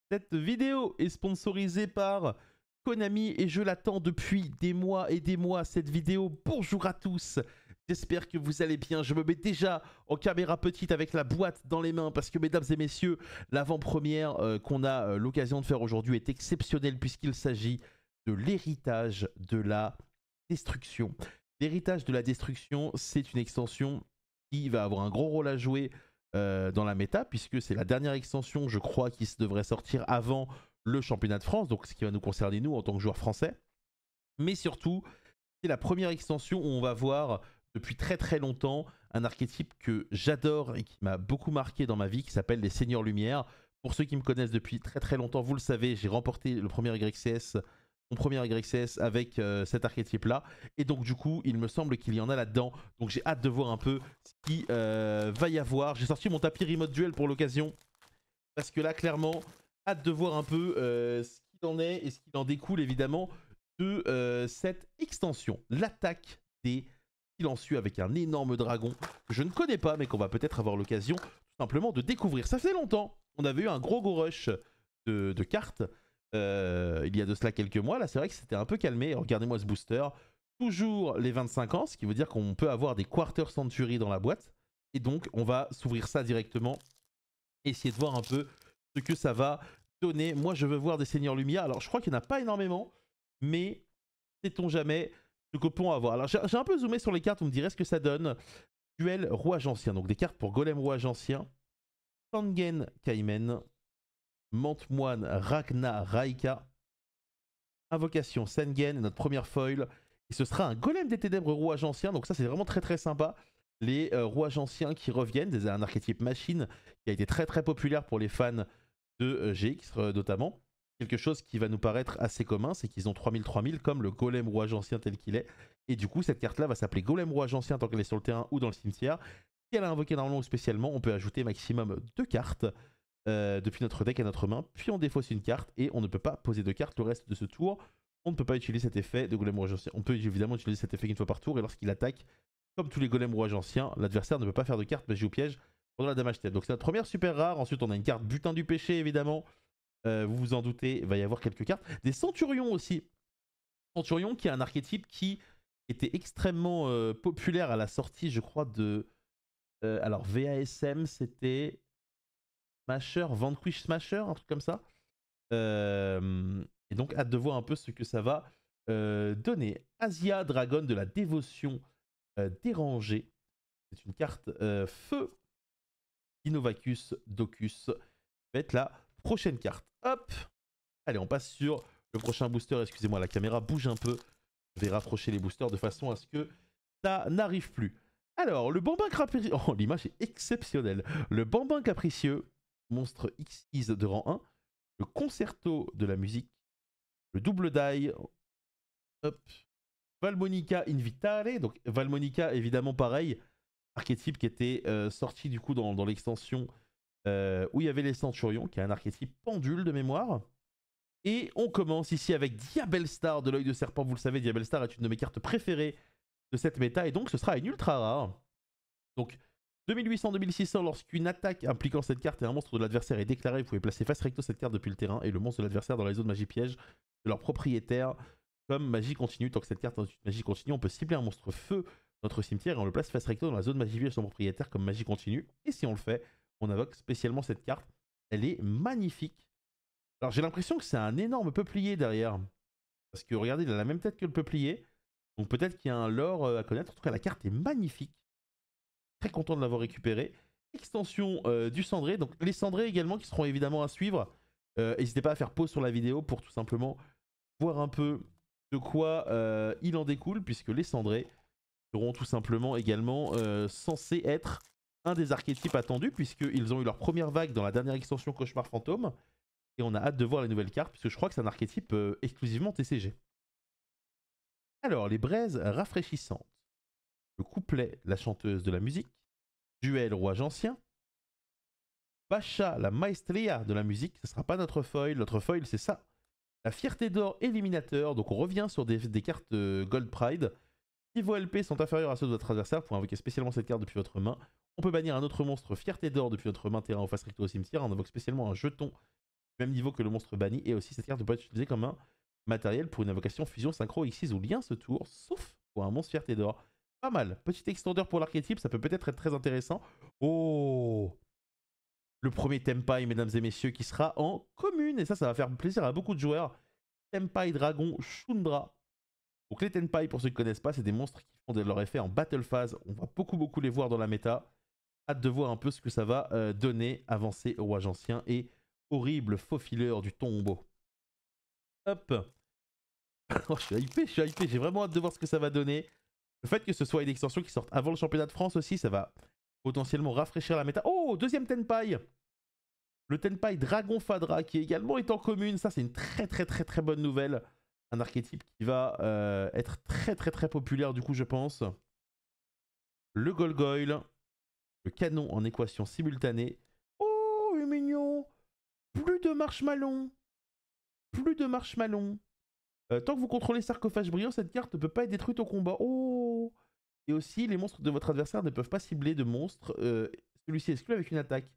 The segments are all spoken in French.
Cette vidéo est sponsorisée par Konami et je l'attends depuis des mois et des mois. Cette vidéo, bonjour à tous. J'espère que vous allez bien. Je me mets déjà en caméra petite avec la boîte dans les mains parce que, mesdames et messieurs, l'avant-première qu'on a l'occasion de faire aujourd'hui est exceptionnelle puisqu'il s'agit de l'héritage de la destruction. L'héritage de la destruction, c'est une extension qui va avoir un gros rôle à jouer dans la méta, puisque c'est la dernière extension, je crois, qui devrait sortir avant le championnat de France, donc ce qui va nous concerner nous en tant que joueurs français. Mais surtout, c'est la première extension où on va voir depuis très très longtemps un archétype que j'adore et qui m'a beaucoup marqué dans ma vie, qui s'appelle les Seigneurs Lumière. Pour ceux qui me connaissent depuis très très longtemps, vous le savez, j'ai remporté le premier YCS, mon premier YCS avec cet archétype-là. Et donc du coup, il me semble qu'il y en a là-dedans. Donc j'ai hâte de voir un peu ce qui va y avoir. J'ai sorti mon tapis Remote Duel pour l'occasion. Parce que là, clairement, hâte de voir un peu ce qu'il en est et ce qu'il en découle évidemment de cette extension. L'attaque des silencieux avec un énorme dragon que je ne connais pas mais qu'on va peut-être avoir l'occasion tout simplement de découvrir. Ça fait longtemps. On avait eu un gros rush de cartes il y a de cela quelques mois. Là, c'est vrai que c'était un peu calmé. Regardez-moi ce booster. Toujours les 25 ans, ce qui veut dire qu'on peut avoir des Quarter Century dans la boîte. Et donc, on va s'ouvrir ça directement. Essayer de voir un peu ce que ça va donner. Moi, je veux voir des Seigneurs Lumière. Alors, je crois qu'il n'y en a pas énormément, mais sait-on jamais ce que peut avoir. Alors, j'ai un peu zoomé sur les cartes. Vous me direz ce que ça donne. Duel Rouage Ancien. Donc, des cartes pour Golem Rouage Ancien. Sangen Kaimen. Mantemoine Ragna Raika. Invocation Sengen, notre première foil. Et ce sera un Golem des Ténèbres Rouage Ancien. Donc, ça, c'est vraiment très très sympa. Les rouages anciens qui reviennent, un archétype machine qui a été très très populaire pour les fans de GX notamment. Quelque chose qui va nous paraître assez commun, c'est qu'ils ont 3000 comme le Golem Rouage Ancien tel qu'il est. Et du coup, cette carte-là va s'appeler Golem Rouage Ancien tant qu'elle est sur le terrain ou dans le cimetière. Si elle a invoqué normalement ou spécialement, on peut ajouter maximum 2 cartes depuis notre deck à notre main, puis on défausse une carte et on ne peut pas poser de cartes le reste de ce tour. On ne peut pas utiliser cet effet de Golem Rouage Ancien. On peut évidemment utiliser cet effet qu'une fois par tour et lorsqu'il attaque, comme tous les golems rouages anciens, l'adversaire ne peut pas faire de carte magie ou piège pendant la damage step. Donc c'est notre première super rare. Ensuite, on a une carte butin du péché, évidemment. Vous vous en doutez, il va y avoir quelques cartes. Des centurions aussi. Centurion qui est un archétype qui était extrêmement populaire à la sortie, je crois, de... alors, VASM, c'était Smasher, Vanquish Smasher, un truc comme ça. Et donc, hâte de voir un peu ce que ça va donner. Asia Dragon de la dévotion dérangée. C'est une carte feu. Innovacus Docus va être la prochaine carte. Hop. Allez, on passe sur le prochain booster. Excusez-moi, la caméra bouge un peu. Je vais rapprocher les boosters de façon à ce que ça n'arrive plus. Alors, le bambin capricieux... Oh, l'image est exceptionnelle. Le bambin capricieux, monstre X de rang 1. Le concerto de la musique. Le double die. Hop. Valmonica Invitale. Donc, Valmonica, évidemment, pareil. Archétype qui était sorti du coup dans l'extension où il y avait les Centurions, qui est un archétype pendule de mémoire. Et on commence ici avec Diabellstar de l'œil de serpent. Vous le savez, Diabellstar est une de mes cartes préférées de cette méta, et donc ce sera une ultra rare. Donc 2800-2600, lorsqu'une attaque impliquant cette carte et un monstre de l'adversaire est déclarée, vous pouvez placer face recto cette carte depuis le terrain et le monstre de l'adversaire dans la zone magie piège de leur propriétaire comme magie continue. Tant que cette carte est magie continue, on peut cibler un monstre feu notre cimetière et on le place face recto dans la zone magie piège de son propriétaire comme magie continue. Et si on le fait, on invoque spécialement cette carte. Elle est magnifique. Alors j'ai l'impression que c'est un énorme peuplier derrière. Parce que regardez, il a la même tête que le peuplier. Donc peut-être qu'il y a un lore à connaître. En tout cas, la carte est magnifique. Très content de l'avoir récupérée. Extension du cendré. Donc les cendrés également qui seront évidemment à suivre. N'hésitez pas à faire pause sur la vidéo pour tout simplement voir un peu de quoi il en découle. Puisque les cendrés seront tout simplement également censés être un des archétypes attendus. Puisqu'ils ont eu leur première vague dans la dernière extension Cauchemar Fantôme. Et on a hâte de voir les nouvelles cartes, puisque je crois que c'est un archétype exclusivement TCG. Alors, les braises rafraîchissantes. Le couplet, la chanteuse de la musique. Duel, rouage ancien. Bacha, la maestria de la musique. Ce ne sera pas notre foil. Notre foil, c'est ça. La fierté d'or, éliminateur. Donc, on revient sur des cartes Gold Pride. Si vos LP sont inférieurs à ceux de votre adversaire, vous pouvez invoquer spécialement cette carte depuis votre main. On peut bannir un autre monstre fierté d'or depuis votre main terrain ou face recto au cimetière. On invoque spécialement un jeton même niveau que le monstre banni. Et aussi, cette carte peut être utilisée comme un matériel pour une invocation fusion, synchro, X6 ou lien ce tour, sauf pour un monstre fierté d'or. Pas mal. Petit extendeur pour l'archétype, ça peut peut-être être très intéressant. Oh, le premier Tenpai, mesdames et messieurs, qui sera en commune. Et ça va faire plaisir à beaucoup de joueurs. Tenpai Dragon Shundra. Donc les Tenpai, pour ceux qui ne connaissent pas, c'est des monstres qui font leur effet en battle phase. On va beaucoup les voir dans la méta. Hâte de voir un peu ce que ça va donner. Avancer au Rouage Ancien et horrible faux fileur du tombeau. Hop. Oh, je suis hypé. J'ai vraiment hâte de voir ce que ça va donner. Le fait que ce soit une extension qui sorte avant le championnat de France aussi, ça va potentiellement rafraîchir la méta. Oh, deuxième Tenpai. Le Tenpai Dragon Fadra qui également est en commune. Ça, c'est une très bonne nouvelle. Un archétype qui va être très populaire du coup, je pense. Le Golgoyle. Le canon en équation simultanée. Oh, il est mignon. Plus de marshmallow. Tant que vous contrôlez Sarcophage Brillant, cette carte ne peut pas être détruite au combat. Oh. Et aussi, les monstres de votre adversaire ne peuvent pas cibler de monstres. Celui-ci est exclu avec une attaque.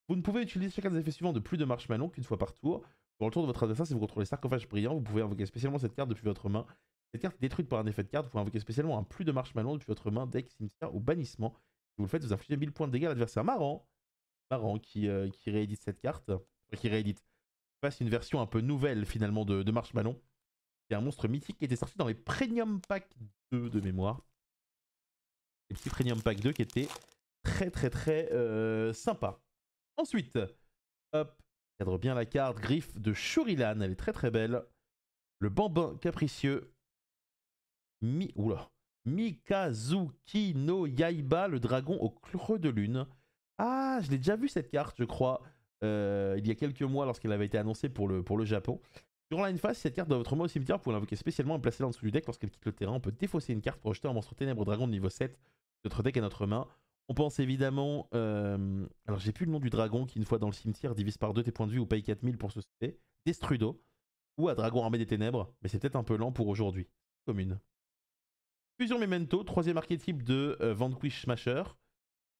Vous ne pouvez utiliser chacun des effets suivants de plus de marshmallow qu'une fois par tour. Dans le tour de votre adversaire, si vous contrôlez Sarcophage Brillant, vous pouvez invoquer spécialement cette carte depuis votre main. Cette carte est détruite par un effet de carte. Vous pouvez invoquer spécialement un plus de marshmallow depuis votre main, deck, cimetière ou bannissement. Si vous le faites, vous infligez 1000 points de dégâts à l'adversaire. Marrant qui réédite cette carte. Enfin, qui réédite. Passe une version un peu nouvelle finalement de marshmallow. C'est un monstre mythique qui était sorti dans les Premium Pack 2 de mémoire. Les petits Premium Pack 2 qui étaient très sympa. Ensuite, hop, cadre bien la carte, griffe de Shurilan, elle est très belle. Le bambin capricieux, Mikazuki no Yaiba, le dragon au creux de lune. Ah, je l'ai déjà vu cette carte, je crois, il y a quelques mois lorsqu'elle avait été annoncée pour le Japon. Durant la phase, si cette carte dans votre main au cimetière, vous pouvez l'invoquer spécialement et placer en dessous du deck. Lorsqu'elle quitte le terrain, on peut défausser une carte pour rejeter un monstre ténèbre dragon de niveau 7 de notre deck à notre main. On pense évidemment... alors j'ai plus le nom du dragon qui, une fois dans le cimetière, divise par 2 tes points de vue ou paye 4000 pour se sauver. Destrudo. Ou à Dragon Armé des Ténèbres. Mais c'est peut-être un peu lent pour aujourd'hui. Commune. Fusion Memento, troisième archétype de Vanquish Smasher.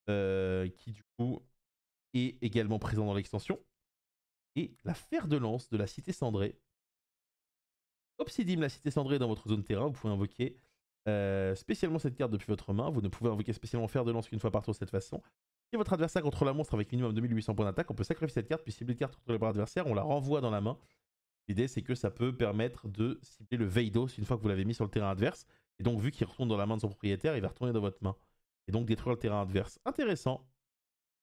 Qui du coup est également présent dans l'extension. Et la fer de lance de la Cité Cendrée. Obsidium, la Cité Cendrée dans votre zone terrain. Vous pouvez invoquer spécialement cette carte depuis votre main. Vous ne pouvez invoquer spécialement fer de lance qu'une fois par tour de cette façon. Si votre adversaire contrôle un monstre avec minimum 2800 points d'attaque, on peut sacrifier cette carte, puis cibler une carte contre le adversaire, on la renvoie dans la main. L'idée, c'est que ça peut permettre de cibler le Veidos une fois que vous l'avez mis sur le terrain adverse. Et donc, vu qu'il retourne dans la main de son propriétaire, il va retourner dans votre main. Et donc détruire le terrain adverse. Intéressant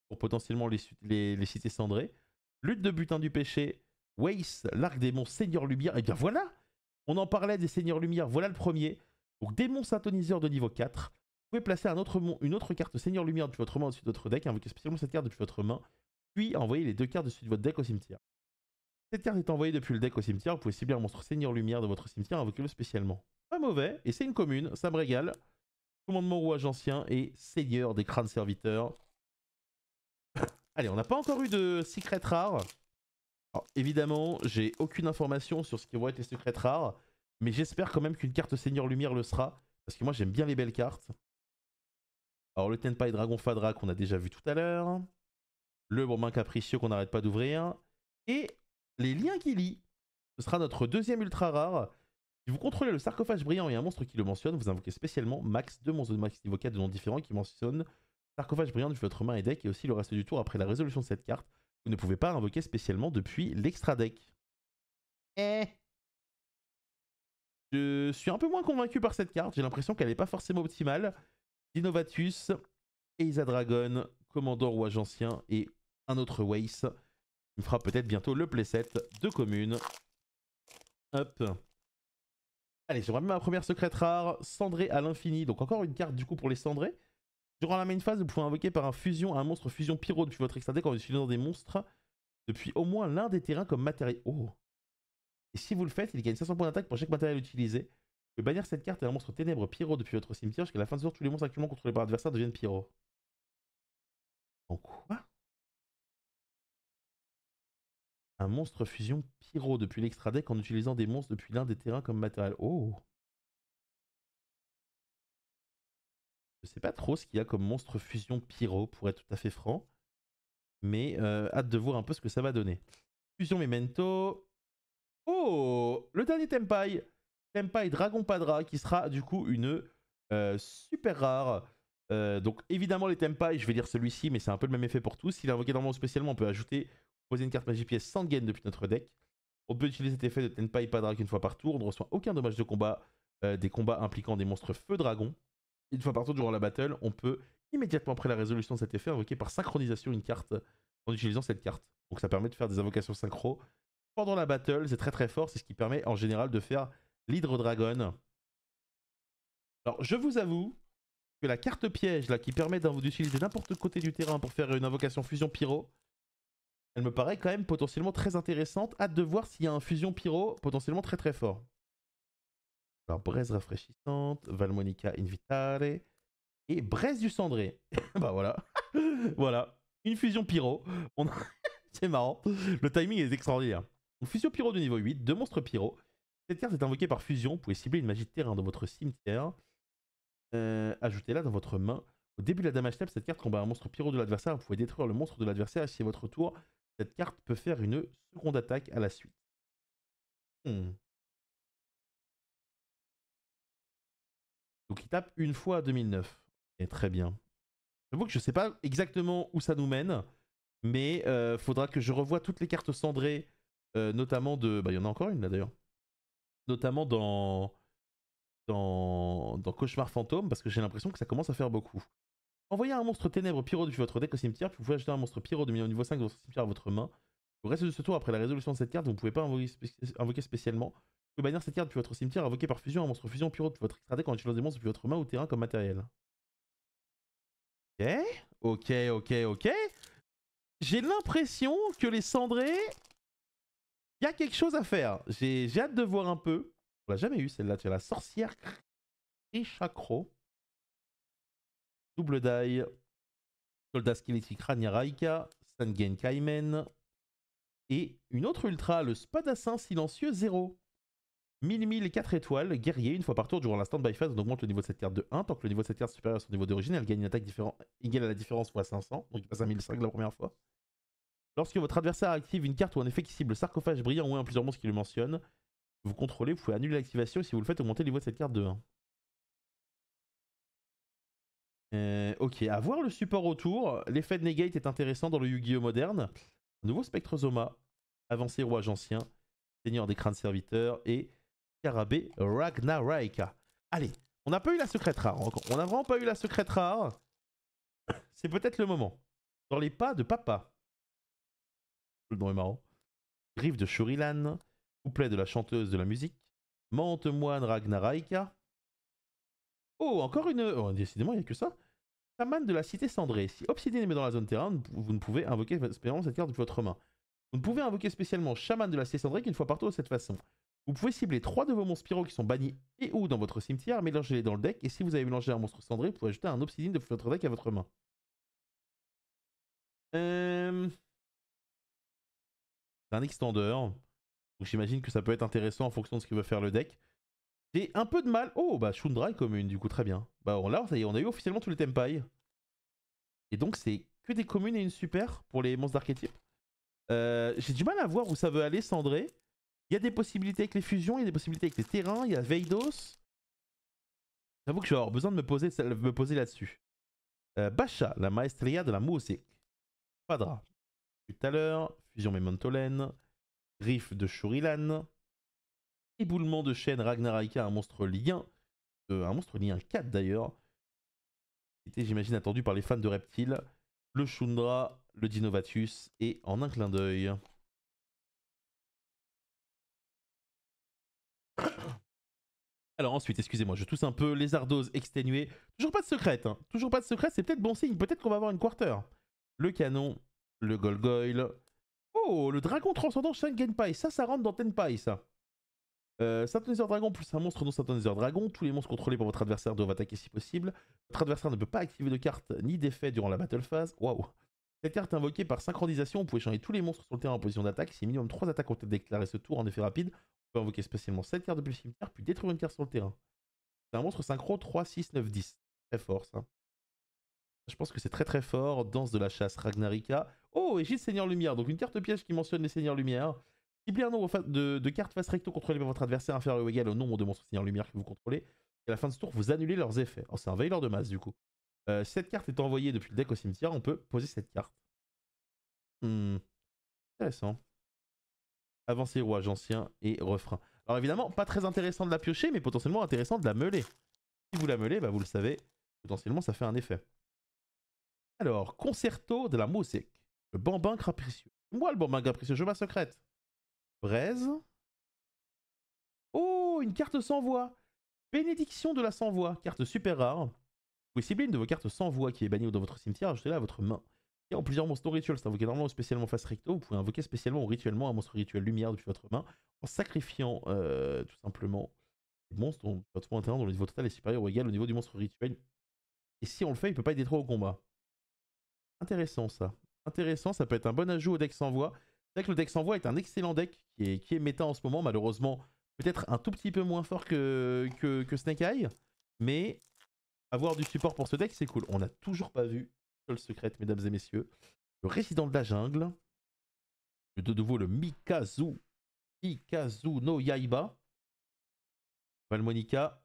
pour potentiellement les cités cendrées. Lutte de butin du péché. Weiss, l'arc démon, Seigneur Lumière. Et bien voilà, on en parlait des Seigneurs Lumière. Voilà le premier. Donc démon syntoniseur de niveau 4. Vous pouvez placer une autre carte Seigneur Lumière depuis votre main au-dessus de votre deck. Invoquer spécialement cette carte depuis votre main. Puis envoyer les deux cartes dessus de votre deck au cimetière. Cette carte est envoyée depuis le deck au cimetière. Vous pouvez cibler un monstre Seigneur Lumière de votre cimetière. Invoquez-le spécialement. Pas mauvais. Et c'est une commune. Ça me régale. Commandement rouage ancien et Seigneur des crânes serviteurs. Allez, on n'a pas encore eu de secret rare. Alors, évidemment, j'ai aucune information sur ce qui vont être les secrets rares. Mais j'espère quand même qu'une carte Seigneur Lumière le sera. Parce que moi, j'aime bien les belles cartes. Alors, le Tenpai Dragon Fadra qu'on a déjà vu tout à l'heure. Le bambin capricieux qu'on n'arrête pas d'ouvrir. Et les liens qui lient. Ce sera notre deuxième ultra rare. Si vous contrôlez le sarcophage brillant et un monstre qui le mentionne, vous invoquez spécialement max 2 monstres de max niveau 4 de noms différents qui mentionnent sarcophage brillant depuis votre main et deck, et aussi le reste du tour après la résolution de cette carte. Vous ne pouvez pas invoquer spécialement depuis l'extra deck. Je suis un peu moins convaincu par cette carte. J'ai l'impression qu'elle n'est pas forcément optimale. Dinovatus, Eisa Dragon, Commandant Rouage Ancien et un autre Weiss. Il me fera peut-être bientôt le playset de commune. Hop. Allez, j'aimerais même ma première secrète rare, Cendré à l'infini. Donc encore une carte du coup pour les cendrés. Durant la main phase, vous pouvez invoquer par un monstre fusion pyro depuis votre extra deck en utilisant des monstres depuis au moins l'un des terrains comme matériel. Oh. Et si vous le faites, il gagne 500 points d'attaque pour chaque matériel utilisé. Vous pouvez bannir cette carte et un monstre ténèbre pyro depuis votre cimetière jusqu'à la fin du tour. Tous les monstres actuellement contrôlés par l'adversaire deviennent pyro. En quoi? Un monstre fusion pyro depuis l'extra deck en utilisant des monstres depuis l'un des terrains comme matériel. Oh. Je sais pas trop ce qu'il y a comme monstre fusion pyro pour être tout à fait franc. Mais hâte de voir un peu ce que ça va donner. Fusion Memento. Oh, le dernier Tenpai. Tenpai Dragon Padra qui sera du coup une super rare. Donc évidemment les Tenpai, je vais lire celui-ci, mais c'est un peu le même effet pour tous. S'il est invoqué normalement ou spécialement, on peut ajouter, poser une carte magie pièce sans gain depuis notre deck. On peut utiliser cet effet de Tenpai Padra qu'une fois par tour. On ne reçoit aucun dommage de combat des combats impliquant des monstres feu dragon. Une fois par tour durant la battle, on peut immédiatement après la résolution de cet effet invoquer par synchronisation une carte en utilisant cette carte. Donc ça permet de faire des invocations synchro pendant la battle, c'est très très fort, c'est ce qui permet en général de faire l'Hydre Dragon. Alors je vous avoue que la carte piège là qui permet d'utiliser n'importe quel côté du terrain pour faire une invocation fusion pyro, elle me paraît quand même potentiellement très intéressante. Hâte de voir s'il y a un fusion pyro potentiellement très très fort. Alors braise rafraîchissante, Valmonica Invitare et braise du cendré. Bah voilà. Voilà, une fusion pyro. C'est marrant, le timing est extraordinaire. Une fusion pyro de niveau 8, 2 monstres pyro. Cette carte est invoquée par fusion, vous pouvez cibler une magie de terrain dans votre cimetière. Ajoutez-la dans votre main. Au début de la damage step, cette carte combat un monstre pyro de l'adversaire. Vous pouvez détruire le monstre de l'adversaire et si à votre tour, cette carte peut faire une seconde attaque à la suite. Donc il tape une fois à 2009. Et très bien. J'avoue que je ne sais pas exactement où ça nous mène, mais faudra que je revoie toutes les cartes cendrées, notamment de... Bah il y en a encore une là d'ailleurs. Notamment dans Cauchemar Fantôme, parce que j'ai l'impression que ça commence à faire beaucoup. Envoyez un monstre ténèbres pyro depuis votre deck au cimetière, puis vous pouvez ajouter un monstre pyro de niveau 5 de votre cimetière à votre main. Le reste de ce tour, après la résolution de cette carte, vous ne pouvez pas invoquer spécialement. Vous pouvez bannir cette carte depuis votre cimetière, invoquer par fusion un monstre fusion pyro depuis votre extra deck en utilisant des monstres depuis votre main ou terrain comme matériel. Ok. J'ai l'impression que les cendrés, il y a quelque chose à faire. J'ai hâte de voir un peu. On l'a jamais eu celle-là, tu as la sorcière Chakro. Double die. Soldat squelettique Rania Raika. Sangen Kaimen. Et une autre ultra, le Spadassin silencieux 0. 1000 et 4 étoiles, guerrier, une fois par tour durant la stand-by phase, on augmente le niveau de cette carte de 1. Tant que le niveau de cette carte est supérieur à son niveau d'origine, elle gagne une attaque égale à la différence x 500. Donc il passe à 1005 la première fois. Lorsque votre adversaire active une carte ou un effet qui cible sarcophage brillant ou un plusieurs monstres qui le mentionnent, vous contrôlez, vous pouvez annuler l'activation et si vous le faites, augmenter le niveau de cette carte de 1. Ok, à voir le support autour. L'effet de Negate est intéressant dans le Yu-Gi-Oh! Moderne. Nouveau Spectrozoma, avancé roi ancien, seigneur des crânes serviteurs et Scarabée Ragnaraika. Allez, on n'a pas eu la secrète rare encore. On n'a vraiment pas eu la secrète rare. C'est peut-être le moment. Dans les pas de papa. Le nom est marrant. Griffe de Shurilan. Couplet de la chanteuse de la musique. Mante-moine Ragnaraika. Oh, encore une... Oh, décidément, il n'y a que ça. Chaman de la cité cendrée. Si Obsidian est mis dans la zone terrain, vous ne pouvez invoquer spécialement cette carte depuis votre main. Vous ne pouvez invoquer spécialement Chaman de la cité cendrée qu'une fois par tour de cette façon. Vous pouvez cibler 3 de vos monstres pyro qui sont bannis et ou dans votre cimetière, mélangez-les dans le deck, et si vous avez mélangé un monstre cendré, vous pouvez ajouter un Obsidian de votre deck à votre main. C'est un extender, donc j'imagine que ça peut être intéressant en fonction de ce que veut faire le deck. J'ai un peu de mal... Oh, bah Shundra est commune, du coup, très bien. Bah là, ça y est, on a eu officiellement tous les Tenpai. Et donc, c'est que des communes et une super pour les monstres d'archétype. J'ai du mal à voir où ça veut aller, Cendré. Il y a des possibilités avec les fusions, il y a des possibilités avec les terrains, il y a Veidos. J'avoue que je vais avoir besoin de me poser là-dessus. Basha, la maestria de la musique. Padra, tout à l'heure. Fusion Mementolen. Riff de Shurilan. Éboulement de chaîne Ragnaraika, un monstre lien. Un monstre lien 4 d'ailleurs. Qui était, j'imagine, attendu par les fans de reptiles. Le Shundra, le Dinovatus et en un clin d'œil. Alors ensuite, excusez-moi, je tousse un peu, lézardose exténuée. Toujours pas de secrète, hein. Toujours pas de secrète, c'est peut-être bon signe. Peut-être qu'on va avoir une quarter. Le canon, le Golgoyle. Oh, le dragon transcendant Shangenpai. Ça rentre dans Tenpai, ça. Synthoniseur Dragon plus un monstre non Synthoniseur Dragon. Tous les monstres contrôlés par votre adversaire doivent attaquer si possible. Votre adversaire ne peut pas activer de carte ni d'effet durant la battle phase. Waouh. Cette carte est invoquée par synchronisation. Vous pouvez changer tous les monstres sur le terrain en position d'attaque. Si minimum 3 attaques ont été déclarées ce tour en effet rapide, vous pouvez invoquer spécialement 7 cartes depuis le cimetière, puis détruire une carte sur le terrain. C'est un monstre synchro 3, 6, 9, 10. Très fort ça. Je pense que c'est très très fort. Danse de la chasse, Ragnarika. Oh, Égide Seigneur Lumière. Donc une carte piège qui mentionne les Seigneurs Lumière. Ciblez un nombre de cartes face recto contrôlées par votre adversaire inférieur ou égal au nombre de monstres Seigneur Lumière que vous contrôlez. Et à la fin de ce tour, vous annulez leurs effets. Oh, c'est un veilleur de masse du coup. Si cette carte est envoyée depuis le deck au cimetière, on peut poser cette carte. Intéressant. Avancée, rouage ancien et refrain. Alors évidemment, pas très intéressant de la piocher, mais potentiellement intéressant de la meuler. Si vous la meulez, bah vous le savez, potentiellement ça fait un effet. Alors, concerto de la musique. Le bambin capricieux. Moi, le bambin capricieux, je ma secrète. Braise. Oh, une carte sans voix. Bénédiction de la sans voix. Carte super rare. Vous pouvez cibler une de vos cartes sans voix qui est bannie dans votre cimetière, ajoutez-la à votre main. Et en plusieurs monstres rituels, c'est invoqué normalement ou spécialement face recto. Vous pouvez invoquer spécialement ou rituellement un monstre rituel lumière depuis votre main en sacrifiant tout simplement les monstres dont votre main intérieur dont le niveau total est supérieur ou égal au niveau du monstre rituel. Et si on le fait, il peut pas être détruit au combat. Intéressant ça. Intéressant, ça peut être un bon ajout au deck sans voix. C'est vrai que le deck sans voix est un excellent deck qui est méta en ce moment, malheureusement. Peut-être un tout petit peu moins fort que Snake Eye, mais avoir du support pour ce deck, c'est cool. On n'a toujours pas vu Seule Secrète, mesdames et messieurs. Le Résident de la Jungle. De nouveau, le Mikazu no Yaiba. Valmonica.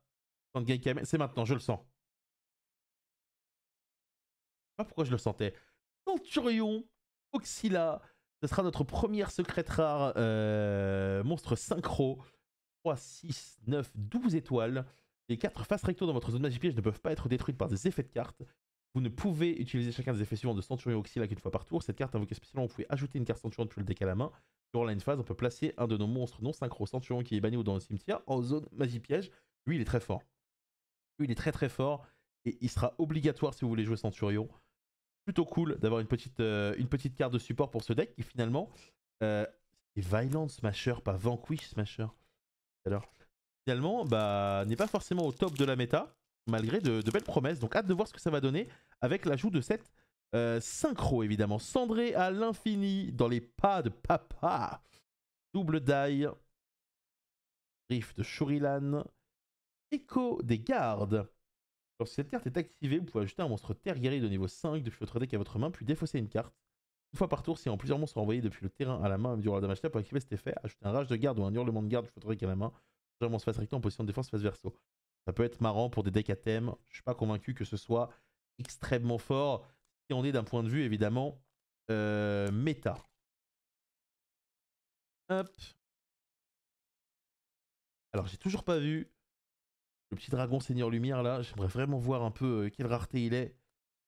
C'est maintenant, je le sens. Je sais pas pourquoi je le sentais. Centurion, Oxyla. Ce sera notre première secrète rare monstre synchro. 3, 6, 9, 12 étoiles. Les 4 faces recto dans votre zone magie piège ne peuvent pas être détruites par des effets de cartes. Vous ne pouvez utiliser chacun des effets suivants de Centurion Oxyla qu'une fois par tour. Cette carte invoquée spécialement, vous pouvez ajouter une carte Centurion depuis le deck à la main. Durant la phase, on peut placer un de nos monstres non synchro Centurion qui est banni ou dans le cimetière en zone magie piège. Lui, il est très fort. Lui, il est très très fort. Et il sera obligatoire si vous voulez jouer Centurion. Plutôt cool d'avoir une petite carte de support pour ce deck qui finalement est Violent Smasher, pas Vanquish Smasher. Alors, finalement, bah, n'est pas forcément au top de la méta, malgré de belles promesses. Donc, hâte de voir ce que ça va donner avec l'ajout de cette synchro, évidemment. Cendré à l'infini dans les pas de papa. Double die. Riff de Shurilan. Écho des gardes. Lorsque cette carte est activée, vous pouvez ajouter un monstre terre guerrier de niveau 5 depuis votre deck à votre main, puis défausser une carte. Une fois par tour, si en plusieurs monstres envoyés depuis le terrain à la main durant la damage tap, pour activer cet effet, ajoutez un rage de garde ou un hurlement de garde depuis votre deck à la main. Un monstre face recto en position de défense face verso. Ça peut être marrant pour des decks à thème. Je suis pas convaincu que ce soit extrêmement fort si on est d'un point de vue évidemment méta. Hop. Alors j'ai toujours pas vu le petit dragon Seigneur Lumière là. J'aimerais vraiment voir un peu quelle rareté il est.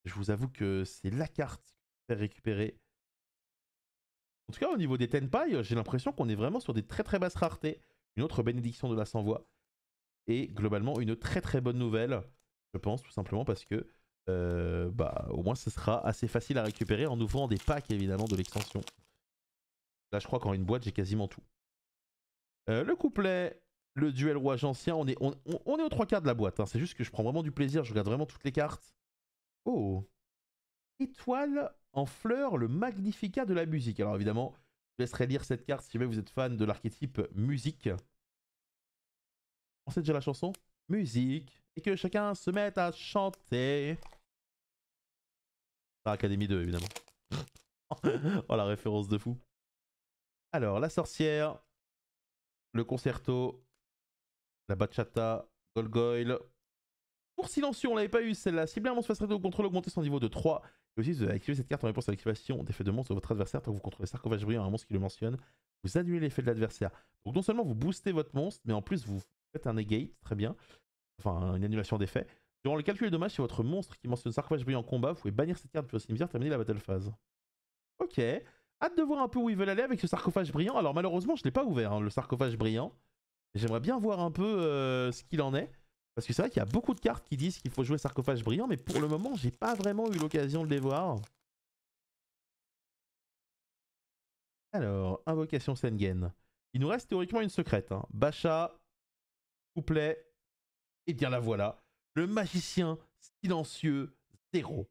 Je vous avoue que c'est la carte que je vais récupérer. En tout cas au niveau des Tenpai, j'ai l'impression qu'on est vraiment sur des très très basses raretés. Une autre bénédiction de la sans-voix. Et globalement une très très bonne nouvelle, je pense, tout simplement parce que bah, au moins ce sera assez facile à récupérer en ouvrant des packs évidemment de l'extension. Là je crois qu'en une boîte j'ai quasiment tout. Le couplet, le duel rouage ancien, on est aux 3 quarts de la boîte, hein. C'est juste que je prends vraiment du plaisir, je regarde vraiment toutes les cartes. Oh, étoile en fleurs, le Magnificat de la musique. Alors évidemment, je vous laisserai lire cette carte si jamais vous êtes fan de l'archétype musique. On sait déjà la chanson? Musique. Et que chacun se mette à chanter. Star Academy 2, évidemment. Oh, la référence de fou. Alors, la sorcière. Le concerto. La bachata. Golgoyle. Pour silencieux, on l'avait pas eu celle-là. Cibler un monstre face recto au contrôle, augmenter son niveau de 3. Et aussi, vous avez activé cette carte en réponse à l'activation d'effet de monstre de votre adversaire. Tant que vous contrôlez sarcophage brillant, un monstre qui le mentionne, vous annulez l'effet de l'adversaire. Donc non seulement vous boostez votre monstre, mais en plus vous faites un negate, très bien. Enfin, une annulation d'effet. Durant le calcul des dommages, si votre monstre qui mentionne sarcophage brillant en combat, vous pouvez bannir cette carte depuis votre cimetière, terminer la battle phase. Ok. Hâte de voir un peu où ils veulent aller avec ce sarcophage brillant. Alors malheureusement, je ne l'ai pas ouvert, hein, le sarcophage brillant. J'aimerais bien voir un peu ce qu'il en est. Parce que c'est vrai qu'il y a beaucoup de cartes qui disent qu'il faut jouer sarcophage brillant, mais pour le moment, j'ai pas vraiment eu l'occasion de les voir. Alors, invocation Sengen. Il nous reste théoriquement une secrète. Hein. Bacha, couplet, et bien la voilà. Le magicien silencieux 0.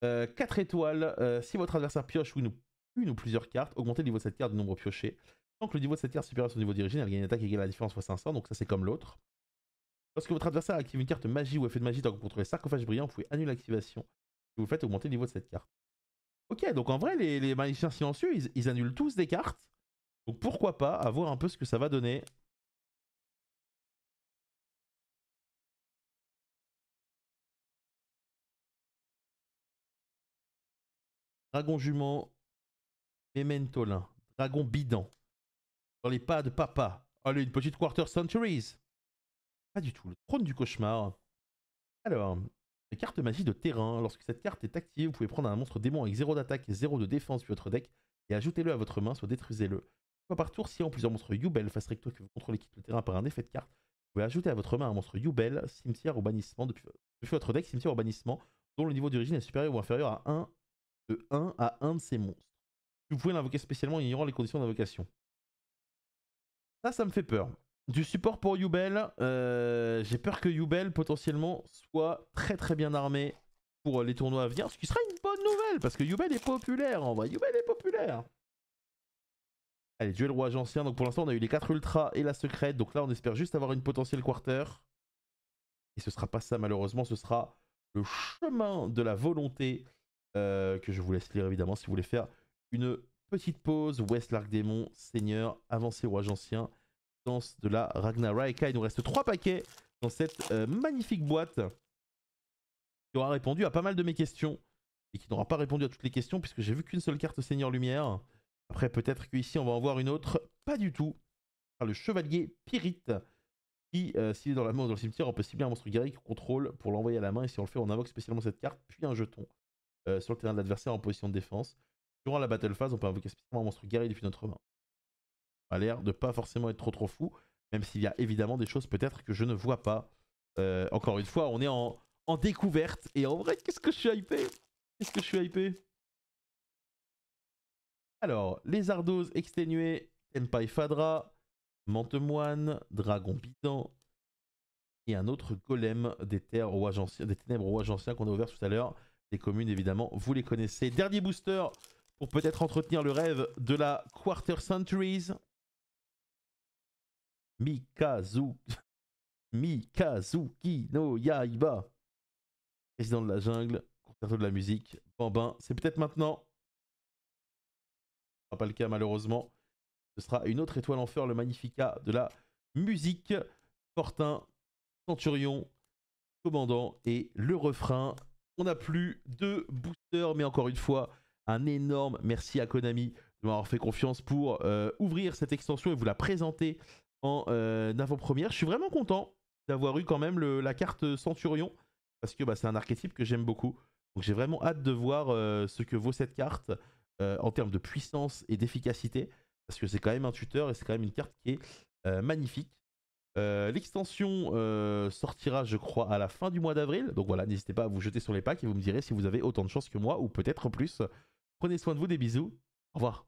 4 étoiles. Si votre adversaire pioche une ou plusieurs cartes, augmentez le niveau de cette carte du nombre pioché. Tant que le niveau de cette carte est supérieur à son niveau d'origine, elle gagne une attaque égale à la différence fois 500, donc ça c'est comme l'autre. Lorsque votre adversaire active une carte magie ou effet de magie tant que vous contrôlez sarcophage brillant, vous pouvez annuler l'activation. Si vous faites augmenter le niveau de cette carte. Ok, donc en vrai, les magiciens silencieux, ils annulent tous des cartes. Donc pourquoi pas, à voir un peu ce que ça va donner. Dragon jument, Mementolin, dragon bidon. Dans les pas de papa. Allez, une petite Quarter Centuries. Pas du tout, le trône du cauchemar. Alors, la carte magie de terrain. Lorsque cette carte est activée, vous pouvez prendre un monstre démon avec 0 d'attaque et 0 de défense sur votre deck et ajoutez-le à votre main, soit détruisez-le. Une fois par tour, si en plusieurs monstres Yubel face recto que vous contrôlez quitte le terrain par un effet de carte, vous pouvez ajouter à votre main un monstre Yubel, cimetière ou bannissement depuis votre deck, cimetière ou bannissement, dont le niveau d'origine est supérieur ou inférieur à 1 de 1 à 1 de ces monstres. Vous pouvez l'invoquer spécialement en ignorant les conditions d'invocation. Ça me fait peur. Du support pour Yubel, j'ai peur que Yubel potentiellement soit très bien armé pour les tournois à venir, ce qui serait une bonne nouvelle, parce que Yubel est populaire en vrai, Yubel est populaire. Allez, duel rouage ancien, donc pour l'instant on a eu les 4 ultras et la secrète, donc là on espère juste avoir une potentielle quarter. Et ce sera pas ça malheureusement, ce sera le chemin de la volonté, que je vous laisse lire évidemment si vous voulez faire une petite pause. West l'Arc Démon, Seigneur, avancé rouage ancien, danse de la Ragnaraka. Il nous reste 3 paquets dans cette magnifique boîte qui aura répondu à pas mal de mes questions et qui n'aura pas répondu à toutes les questions puisque j'ai vu qu'une seule carte Seigneur Lumière. Après peut-être qu'ici on va en voir une autre, pas du tout. Le Chevalier Pyrite qui, s'il est dans la main ou dans le cimetière, on peut cibler un monstre guerrier qu'on contrôle pour l'envoyer à la main et si on le fait on invoque spécialement cette carte puis un jeton sur le terrain de l'adversaire en position de défense. Durant la battle phase on peut invoquer spécialement un monstre guerrier depuis notre main. Ça a l'air de pas forcément être trop fou, même s'il y a évidemment des choses peut-être que je ne vois pas. Encore une fois, on est en découverte, et en vrai, qu'est-ce que je suis hypé? Qu'est-ce que je suis hypé? Alors, Lézardos exténué, Tenpai Fadra, Mantemoine, Dragon Bidant, et un autre golem des terres rouages anciens, des ténèbres rouages anciens qu'on a ouvert tout à l'heure. Les communes, évidemment, vous les connaissez. Dernier booster pour peut-être entretenir le rêve de la Quarter Centuries. Mikazuki no Yaiba. Président de la jungle, concerto de la musique, Bambin, c'est peut-être maintenant. Ce sera pas le cas malheureusement. Ce sera une autre étoile en feu, le Magnificat de la musique. Fortin, Centurion, Commandant et le refrain. On n'a plus de booster, mais encore une fois, un énorme merci à Konami de m'avoir fait confiance pour ouvrir cette extension et vous la présenter en avant-première. Je suis vraiment content d'avoir eu quand même la carte Centurion parce que c'est un archétype que j'aime beaucoup. Donc j'ai vraiment hâte de voir ce que vaut cette carte en termes de puissance et d'efficacité parce que c'est quand même un tuteur et c'est quand même une carte qui est magnifique. L'extension sortira je crois à la fin du mois d'avril. Donc voilà, n'hésitez pas à vous jeter sur les packs et vous me direz si vous avez autant de chance que moi ou peut-être plus. Prenez soin de vous, des bisous. Au revoir.